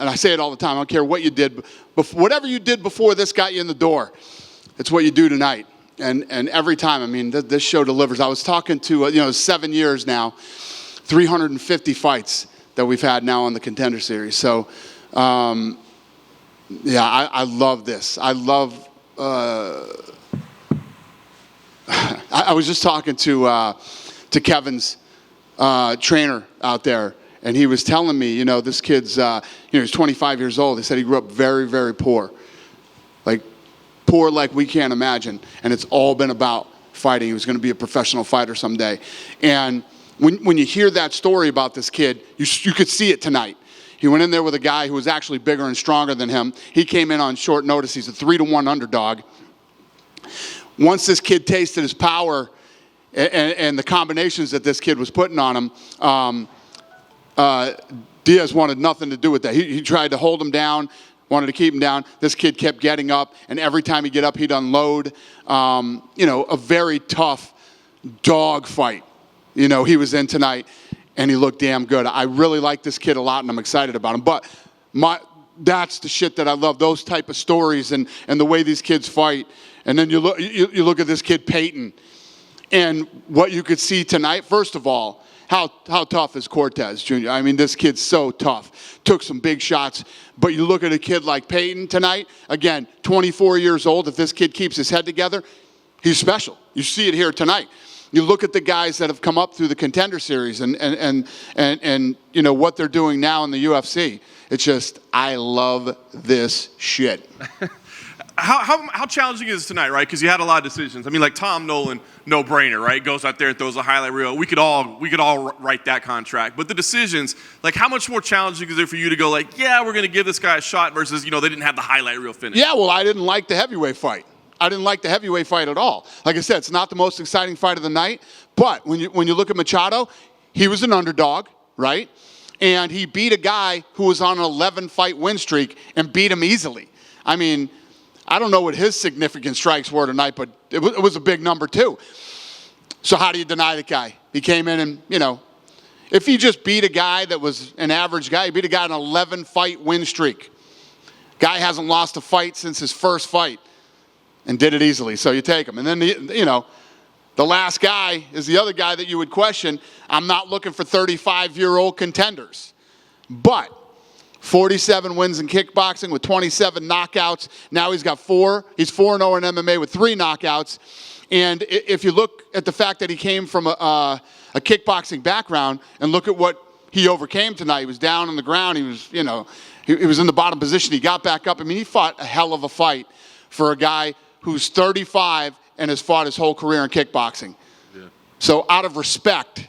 I say it all the time, I don't care what you did, whatever you did before this got you in the door, it's what you do tonight. And every time, I mean, this show delivers. I was talking to, 7 years now, 350 fights that we've had now on the Contender Series. So, I love this. I love, I was just talking to Kevin's trainer out there, and he was telling me, this kid's, he's 25 years old. He said he grew up very, very poor. Like, poor like we can't imagine. And it's all been about fighting. He was going to be a professional fighter someday. And when you hear that story about this kid, you could see it tonight. He went in there with a guy who was actually bigger and stronger than him. He came in on short notice. He's a 3-1 underdog. Once this kid tasted his power and the combinations that this kid was putting on him, Diaz wanted nothing to do with that. He tried to hold him down, wanted to keep him down. This kid kept getting up, and every time he'd get up, he'd unload. A very tough dog fight, he was in tonight, and he looked damn good. I really like this kid a lot, and I'm excited about him. But that's the shit that I love, those type of stories and the way these kids fight. And then you look at this kid, Peyton, and what you could see tonight, first of all, how tough is Cortez Jr.? I mean, this kid's so tough. Took some big shots. But you look at a kid like Peyton tonight, again, 24 years old. If this kid keeps his head together, he's special. You see it here tonight. You look at the guys that have come up through the Contender Series and what they're doing now in the UFC. It's just, I love this shit. How challenging is it tonight, right? Because you had a lot of decisions. I mean, like Tom Nolan, no brainer, right? Goes out there and throws a highlight reel. We could all write that contract. But the decisions, like, how much more challenging is it for you to go, like, yeah, we're going to give this guy a shot versus, they didn't have the highlight reel finish? Yeah, well, I didn't like the heavyweight fight. I didn't like the heavyweight fight at all. Like I said, it's not the most exciting fight of the night. But when you look at Machado, he was an underdog, right? And he beat a guy who was on an 11-fight win streak and beat him easily. I mean, I don't know what his significant strikes were tonight, but it was a big number too. So how do you deny the guy? He came in and, if he just beat a guy that was an average guy, he beat a guy on an 11-fight win streak. Guy hasn't lost a fight since his first fight and did it easily, so you take him. And then, the last guy is the other guy that you would question. I'm not looking for 35-year-old contenders, but 47 wins in kickboxing with 27 knockouts. Now he's got 4. He's 4-0 in MMA with 3 knockouts. And if you look at the fact that he came from a kickboxing background and look at what he overcame tonight. He was down on the ground. He was, he was in the bottom position. He got back up. I mean, he fought a hell of a fight for a guy who's 35 and has fought his whole career in kickboxing. Yeah. So out of respect,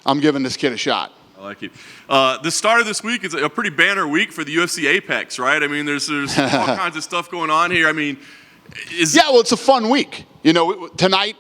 I'm giving this kid a shot. I like it. The start of this week is a pretty banner week for the UFC Apex, right? I mean, there's all kinds of stuff going on here. I mean, well, it's a fun week. Tonight,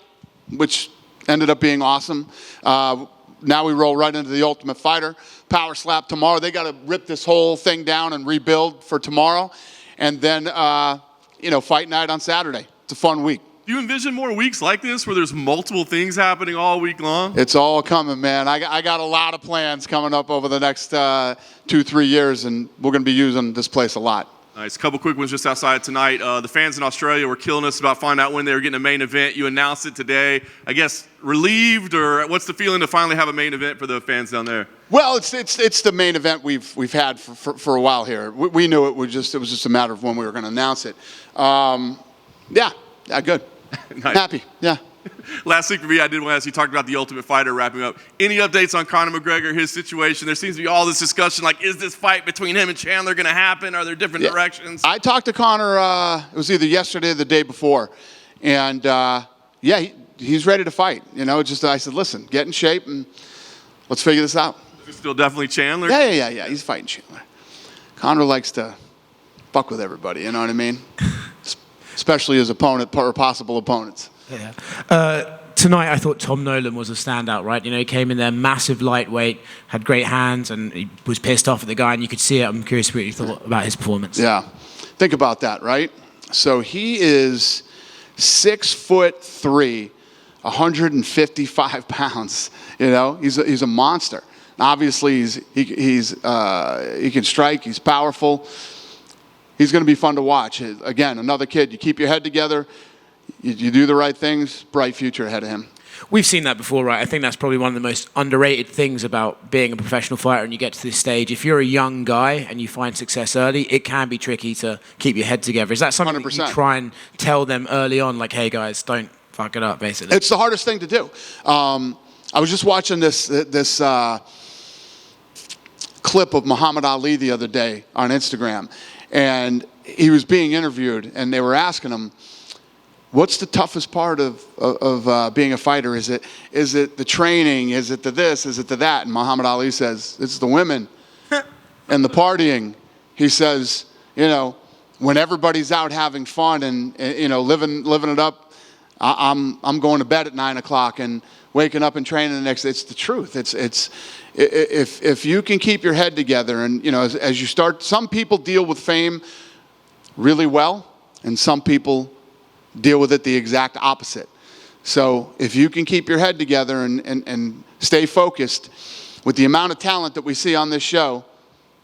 which ended up being awesome. Now we roll right into the Ultimate Fighter. Power Slap tomorrow. They got to rip this whole thing down and rebuild for tomorrow. And then, Fight Night on Saturday. It's a fun week. Do you envision more weeks like this where there's multiple things happening all week long? It's all coming, man. I got a lot of plans coming up over the next 2-3 years, and we're going to be using this place a lot. Nice. A couple quick ones just outside tonight. The fans in Australia were killing us about finding out when they were getting a main event. You announced it today. I guess relieved, or what's the feeling to finally have a main event for the fans down there? Well, it's the main event we've had for a while here. We knew it was just a matter of when we were going to announce it. Yeah, good. Nice. Happy, yeah. Last thing for me, I did want to ask you, talked about the Ultimate Fighter wrapping up. Any updates on Conor McGregor, his situation? There seems to be all this discussion, like, is this fight between him and Chandler going to happen? Are there different directions? I talked to Conor, it was either yesterday or the day before. And, he's ready to fight. I said, listen, get in shape and let's figure this out. Is it still definitely Chandler? Yeah. He's fighting Chandler. Conor likes to fuck with everybody, you know what I mean? Especially his opponent or possible opponents. Yeah. Tonight, I thought Tom Nolan was a standout, right? He came in there, massive lightweight, had great hands, and he was pissed off at the guy, and you could see it. I'm curious what you thought about his performance. Yeah. Think about that, right? So he is 6'3", 155 pounds. He's a monster. Obviously, he can strike. He's powerful. He's going to be fun to watch. Again, another kid. You keep your head together. You do the right things. Bright future ahead of him. We've seen that before, right? I think that's probably one of the most underrated things about being a professional fighter and you get to this stage. If you're a young guy and you find success early, it can be tricky to keep your head together. Is that something 100%. that you try and tell them early on, like, hey, guys, don't fuck it up, basically? It's the hardest thing to do. I was just watching this clip of Muhammad Ali the other day on Instagram, and he was being interviewed, and they were asking him, what's the toughest part of being a fighter? Is it the training? Is it the this? Is it the that? And Muhammad Ali says, it's the women and the partying. He says, when everybody's out having fun and living it up, I'm going to bed at 9 o'clock and waking up and training the next day. It's the truth. If you can keep your head together and, as you start, some people deal with fame really well and some people deal with it the exact opposite. So if you can keep your head together and stay focused with the amount of talent that we see on this show,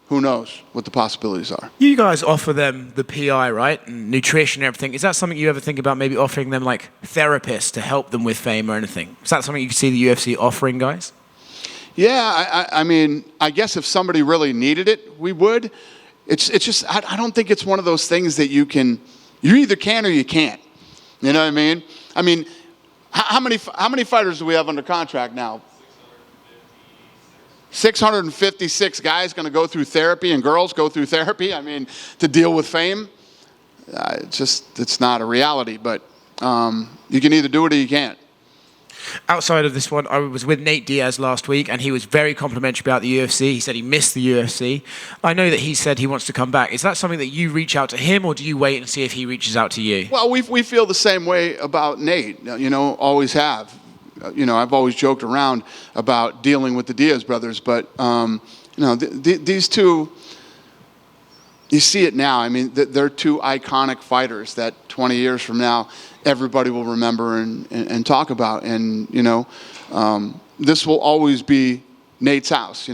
who knows what the possibilities are. You guys offer them the PI, right? And nutrition and everything. Is that something you ever think about maybe offering them like therapists to help them with fame or anything? Is that something you can see the UFC offering guys? Yeah, I mean, I guess if somebody really needed it, we would. It's just, I don't think it's one of those things that you either can or you can't. You know what I mean? I mean, how many fighters do we have under contract now? 656 guys going to go through therapy and girls go through therapy. I mean, to deal with fame, it's not a reality. But you can either do it or you can't. Outside of this one, I was with Nate Diaz last week, and he was very complimentary about the UFC. He said he missed the UFC. I know that he said he wants to come back. Is that something that you reach out to him, or do you wait and see if he reaches out to you? Well, we feel the same way about Nate. Always have. I've always joked around about dealing with the Diaz brothers, but these two, you see it now. I mean, they're two iconic fighters that 20 years from now everybody will remember and talk about. And this will always be Nate's house.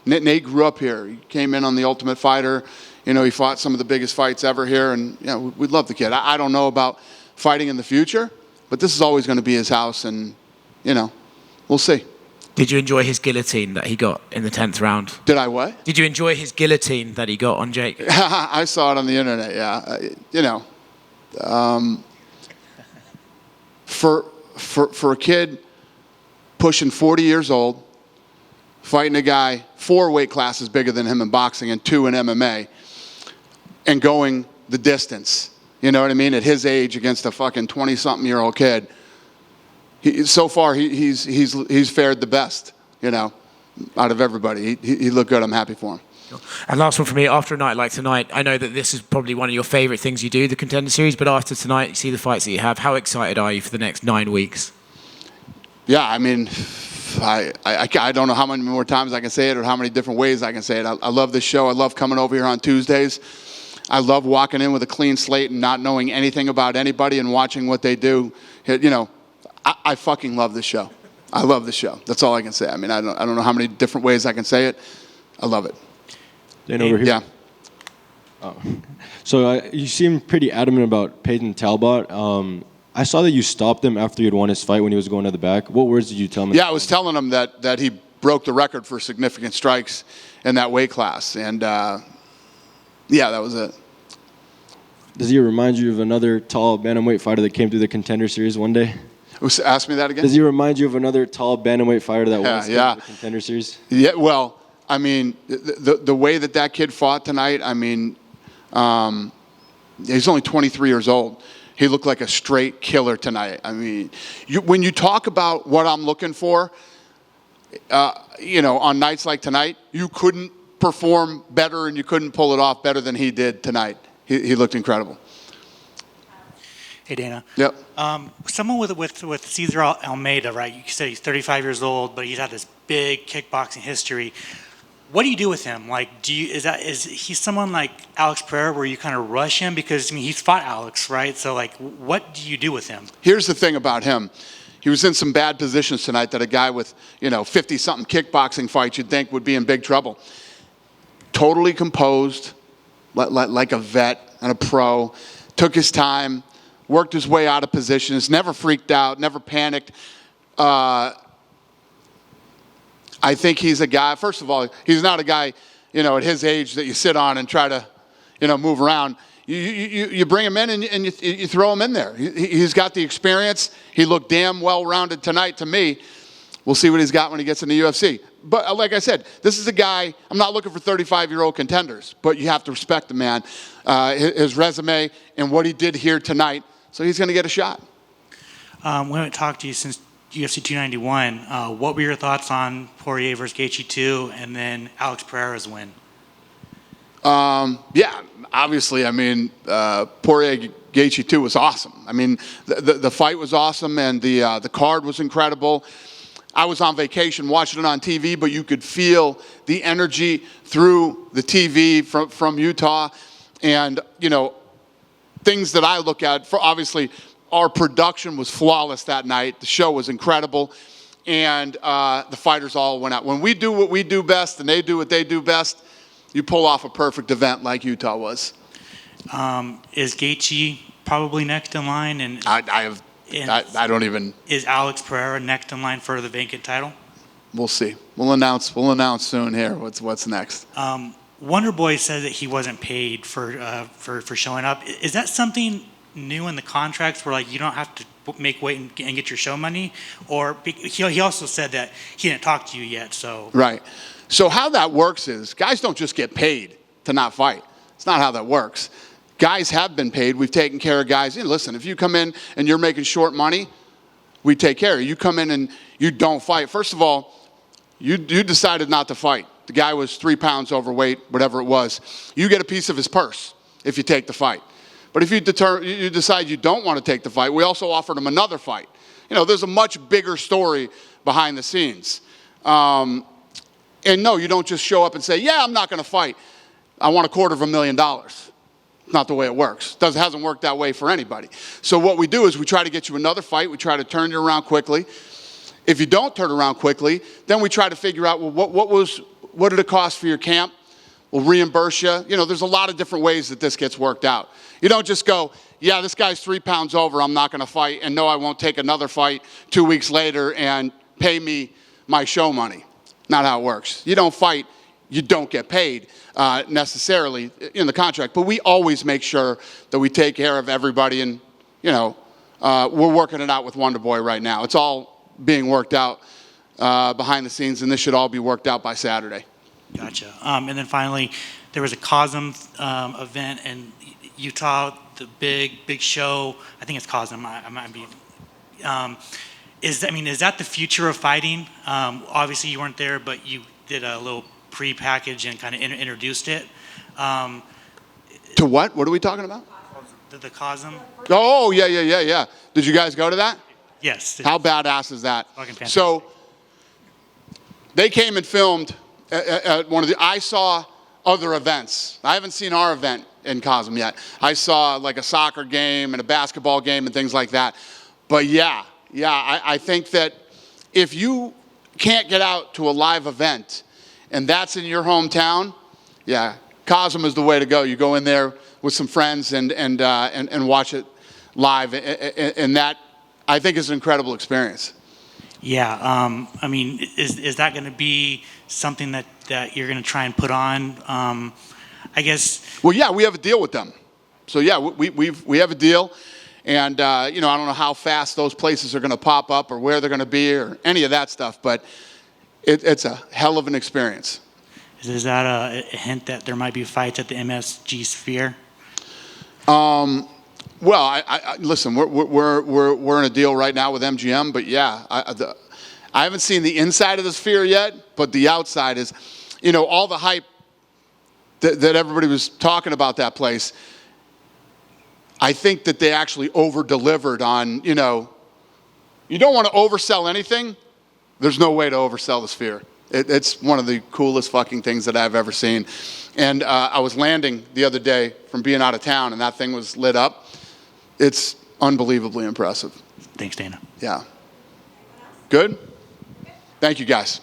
Nate grew up here. He came in on The Ultimate Fighter. He fought some of the biggest fights ever here, and we love the kid. I don't know about fighting in the future, but this is always going to be his house, and we'll see. Did you enjoy his guillotine that he got in the 10th round? Did I what? Did you enjoy his guillotine that he got on Jake? I saw it on the internet, yeah. For a kid pushing 40 years old, fighting a guy 4 weight classes bigger than him in boxing and 2 in MMA, and going the distance, you know what I mean, at his age against a fucking 20-something-year-old kid, so far he's fared the best, out of everybody. He looked good. I'm happy for him. And last one for me, after a night like tonight, I know that this is probably one of your favorite things you do, the Contender Series, but after tonight, you see the fights that you have. How excited are you for the next 9 weeks? Yeah, I mean, I don't know how many more times I can say it or how many different ways I can say it. I love this show. I love coming over here on Tuesdays. I love walking in with a clean slate and not knowing anything about anybody and watching what they do. I fucking love this show. I love this show. That's all I can say. I mean, I don't know how many different ways I can say it. I love it. Dan over here. Yeah. Oh. So you seem pretty adamant about Peyton Talbot. I saw that you stopped him after he had won his fight when he was going to the back. What words did you tell him? Yeah, I was telling him that he broke the record for significant strikes in that weight class. And, that was it. Does he remind you of another tall bantamweight fighter that came through the Contender Series one day? Ask me that again? Does he remind you of another tall bantamweight fighter that won the Contender Series? Yeah, well, I mean, the way that kid fought tonight, I mean, he's only 23 years old. He looked like a straight killer tonight. I mean, when you talk about what I'm looking for, on nights like tonight, you couldn't perform better and you couldn't pull it off better than he did tonight. He looked incredible. Hey, Dana. Yep. Someone with Cesar Almeida, right? You said he's 35 years old, but he's had this big kickboxing history. What do you do with him? Like, is he someone like Alex Pereira where you kind of rush him? Because, I mean, he's fought Alex, right? So, like, what do you do with him? Here's the thing about him. he was in some bad positions tonight that a guy with, 50-something kickboxing fights you'd think would be in big trouble. Totally composed, like a vet and a pro. Took his time, worked his way out of positions, never freaked out, never panicked. I think he's a guy, first of all, he's not a guy, at his age that you sit on and try to, move around. You bring him in and you throw him in there. He's got the experience. He looked damn well-rounded tonight to me. We'll see what he's got when he gets in the UFC. But like I said, this is a guy, I'm not looking for 35-year-old contenders, but you have to respect the man, his resume, and what he did here tonight. So he's going to get a shot. We haven't talked to you since UFC 291. What were your thoughts on Poirier versus Gaethje 2 and then Alex Pereira's win? Yeah, obviously, Poirier Gaethje 2 was awesome. The fight was awesome, and the card was incredible. I was on vacation watching it on TV, but you could feel the energy through the TV from Utah. And, things that I look at, for obviously, our production was flawless that night. The show was incredible. And the fighters all went out. When we do what we do best and they do what they do best, you pull off a perfect event like Utah was. Is Gaethje probably next in line? And I don't even. Is Alex Pereira next in line for the vacant title? We'll see. We'll announce soon here what's next. Wonderboy said that he wasn't paid for showing up. Is that something new in the contracts where you don't have to make weight and get your show money? Or he also said that he didn't talk to you yet. So right. So how that works is guys don't just get paid to not fight. It's not how that works. Guys have been paid. We've taken care of guys. Listen, if you come in and you're making short money, we take care of you. You come in and you don't fight. First of all, you decided not to fight. The guy was 3 pounds overweight, whatever it was. You get a piece of his purse if you take the fight. But if you decide you don't want to take the fight, we also offered him another fight. There's a much bigger story behind the scenes. And no, you don't just show up and say, yeah, I'm not going to fight. I want $250,000. Not the way it works. It hasn't worked that way for anybody. So what we do is we try to get you another fight. We try to turn you around quickly. If you don't turn around quickly, then we try to figure out, well, what did it cost for your camp? We'll reimburse you. There's a lot of different ways that this gets worked out. You don't just go, yeah, this guy's 3 pounds over, I'm not going to fight, and no, I won't take another fight 2 weeks later and pay me my show money. Not how it works. You don't fight, you don't get paid necessarily in the contract. But we always make sure that we take care of everybody. And, we're working it out with Wonderboy right now. It's all being worked out behind the scenes, and this should all be worked out by Saturday. Gotcha. And then finally, there was a COSM event in Utah, the big show. I think it's COSM. I might be. Is that the future of fighting? Obviously, you weren't there, but you did a little pre-package and kind of introduced it. To what? What are we talking about? The COSM. Oh, yeah. Did you guys go to that? Yes. How badass is that? Fucking so they came and filmed at one of the. I saw other events. I haven't seen our event in COSM yet. I saw like a soccer game and a basketball game and things like that. But yeah, I think that if you can't get out to a live event and that's in your hometown, yeah, COSM is the way to go. You go in there with some friends and watch it live, and that I think is an incredible experience. Yeah, is that going to be something that you're going to try and put on? I guess. Well, yeah, we have a deal with them. So yeah, we have a deal, and I don't know how fast those places are going to pop up or where they're going to be or any of that stuff, but it's a hell of an experience. Is that a hint that there might be fights at the MSG Sphere? Well, I listen. We're in a deal right now with MGM, but yeah, I haven't seen the inside of the Sphere yet, but the outside is, all the hype that everybody was talking about that place. I think that they actually over-delivered on, you don't want to oversell anything. There's no way to oversell the Sphere. It's one of the coolest fucking things that I've ever seen. And I was landing the other day from being out of town, and that thing was lit up. It's unbelievably impressive. Thanks, Dana. Yeah. Good? Thank you, guys.